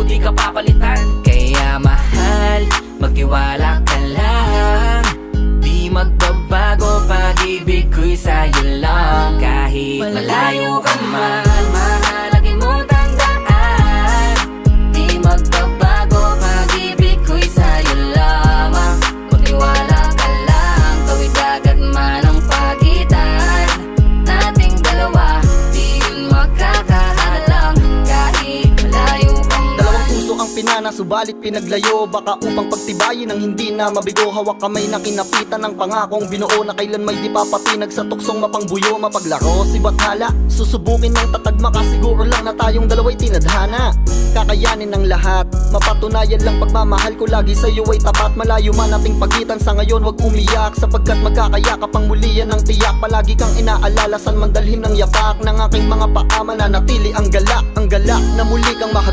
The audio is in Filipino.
bago di ka papalitan. Kaya mahal, magtiwala ka lang. Di magbabago, pag-ibig ko'y sa'yo lang. Kahit malayo ka man, mahalagin mong tandaan. Di magbabago, pag-ibig ko'y sa'yo lamang. Magtiwala ka lang, tawid agad man ang pagitan nating dalawa, di yun magkakahalang. Kahit malayo ka man. Dalawang puso ang pinana, subalit pinaglayo. Baka upang pagtibayin ang hindi na mabigo. Hawak kamay na kinapitan ng pangakong binuo, na kailan may di papatinag sa tuksong mapangbuyo. Mapaglaro si Bathala, susubukin ng tatagma, kasiguro lang na tayong dalawa'y tinadhana. Kakayanin ng lahat, mapatunayan lang pagmamahal ko lagi sa'yo ay tapat. Malayo man ating pagitan sa ngayon, wag umiyak, sapagkat magkakayakap ang muli yan ng tiyak. Palagi kang inaalala, san man dalhin ng yapak ng aking mga paa, mananatili ang galak na muli kang mahal.